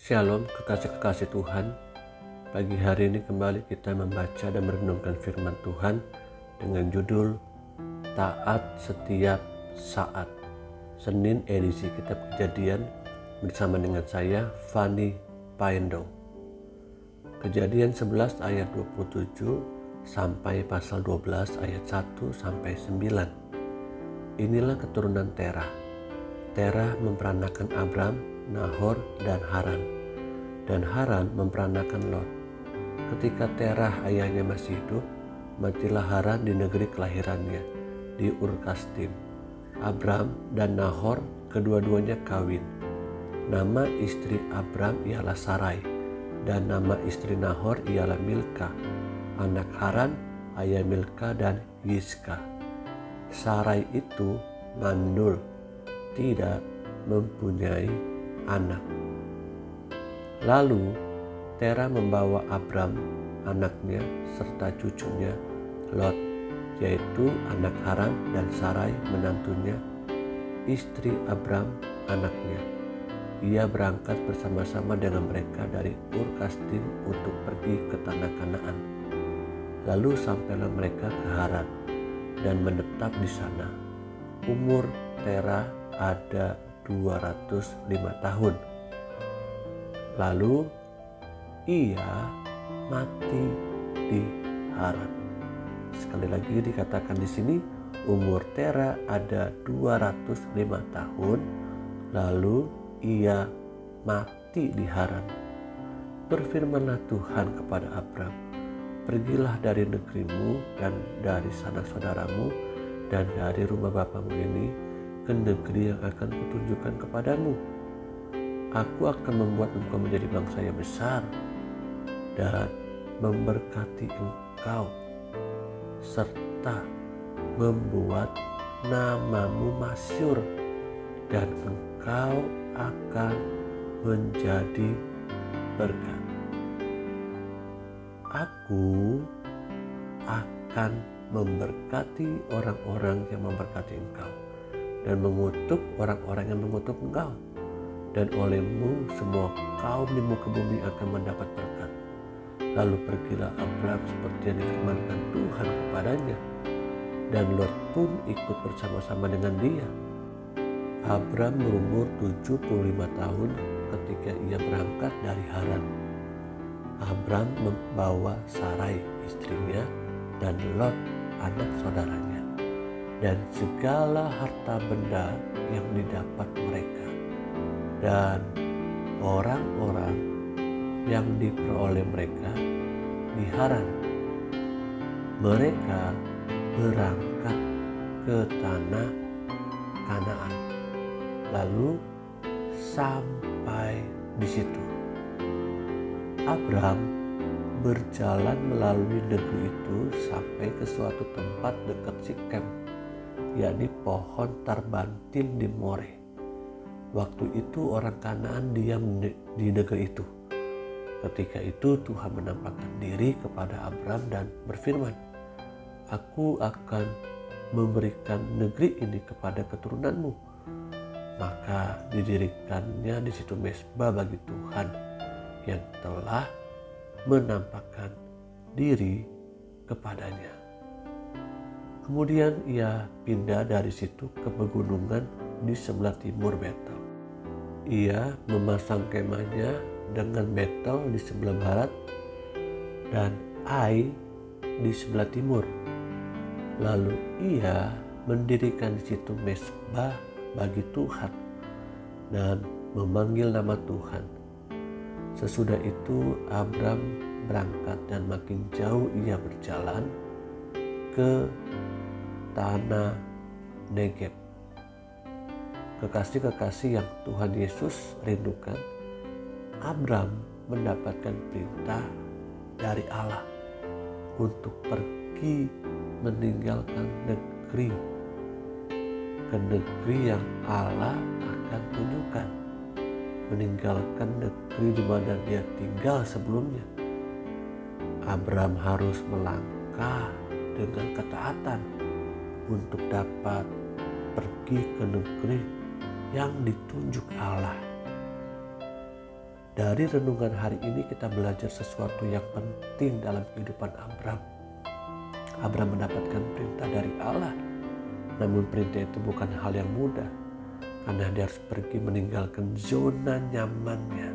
Shalom kekasih-kekasih Tuhan. Pagi hari ini kembali kita membaca dan merenungkan firman Tuhan dengan judul Taat Setiap Saat. Senin edisi Kitab Kejadian bersama dengan saya Fani Paendong. Kejadian 11 ayat 27 sampai pasal 12 ayat 1 sampai 9. Inilah keturunan Terah. Terah memperanakan Abram, Nahor, dan Haran. Dan Haran memperanakan Lot. Ketika Terah ayahnya masih hidup, matilah Haran di negeri kelahirannya, di Ur-Kasdim. Abram dan Nahor kedua-duanya kawin. Nama istri Abram ialah Sarai, dan nama istri Nahor ialah Milka. Anak Haran, ayah Milka dan Yizka. Sarai itu mandul, tidak mempunyai anak. Lalu Terah membawa Abram, anaknya, serta cucunya Lot, yaitu anak Haran, dan Sarai menantunya, istri Abram, anaknya. Ia berangkat bersama-sama dengan mereka dari Ur-Kasdim untuk pergi ke tanah Kanaan. Lalu sampailah mereka ke Haran dan menetap di sana. Umur Terah ada 205 tahun. Lalu ia mati di Haran. Sekali lagi dikatakan di sini, umur Terah ada 205 tahun, lalu ia mati di Haran. Berfirmanlah Tuhan kepada Abram, "Pergilah dari negerimu dan dari sanak saudaramu dan dari rumah bapamu ini ke negeri yang akan kutunjukkan kepadamu. Aku akan membuat engkau menjadi bangsa yang besar dan memberkati engkau, serta membuat namamu masyhur, dan engkau akan menjadi berkat. Aku akan memberkati orang-orang yang memberkati engkau, dan mengutuk orang-orang yang mengutuk engkau. Dan olehmu semua kaum di muka bumi akan mendapat berkat." Lalu pergilah Abram seperti yang difirmankan Tuhan kepadanya, dan Lot pun ikut bersama-sama dengan dia. Abram berumur 75 tahun ketika ia berangkat dari Haran. Abram membawa Sarai istrinya dan Lot anak saudaranya, dan segala harta benda yang didapat mereka, dan orang-orang yang diperoleh mereka di Haran. Mereka berangkat ke tanah Kanaan, lalu sampai di situ. Abram berjalan melalui negeri itu sampai ke suatu tempat dekat Sikem, yakni pohon tarbantin di More. Waktu itu orang Kanaan diam di negeri itu. Ketika itu Tuhan menampakkan diri kepada Abram dan berfirman, "Aku akan memberikan negeri ini kepada keturunanmu." Maka didirikannya di situ mezbah bagi Tuhan yang telah menampakkan diri kepadanya. Kemudian ia pindah dari situ ke pegunungan di sebelah timur Betel. Ia memasang kemahnya dengan Betel di sebelah barat dan Ai di sebelah timur. Lalu ia mendirikan di situ mezbah bagi Tuhan dan memanggil nama Tuhan. Sesudah itu Abram berangkat dan makin jauh ia berjalan ke tanah Negeb. Kekasih-kekasih yang Tuhan Yesus rindukan, Abram mendapatkan perintah dari Allah untuk pergi meninggalkan negeri ke negeri yang Allah akan tunjukkan, meninggalkan negeri di mana dia tinggal sebelumnya. Abram harus melangkah dengan ketaatan untuk dapat pergi ke negeri yang ditunjuk Allah. Dari renungan hari ini kita belajar sesuatu yang penting dalam kehidupan Abram. Abram mendapatkan perintah dari Allah, namun perintah itu bukan hal yang mudah, karena dia harus pergi meninggalkan zona nyamannya,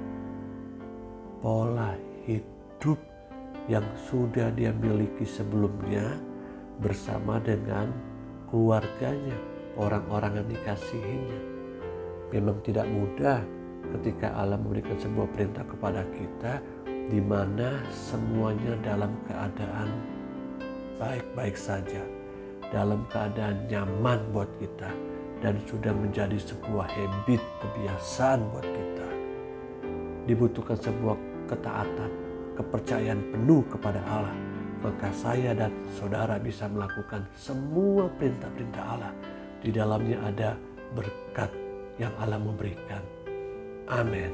pola hidup yang sudah dia miliki sebelumnya bersama dengan keluarganya, orang-orang yang dikasihinya. Memang tidak mudah ketika Allah memberikan sebuah perintah kepada kita di mana semuanya dalam keadaan baik-baik saja, dalam keadaan nyaman buat kita, dan sudah menjadi sebuah habit, kebiasaan buat kita. Dibutuhkan sebuah ketaatan, kepercayaan penuh kepada Allah, maka saya dan saudara bisa melakukan semua perintah-perintah Allah. Di dalamnya ada berkat yang Allah memberikan. Amin.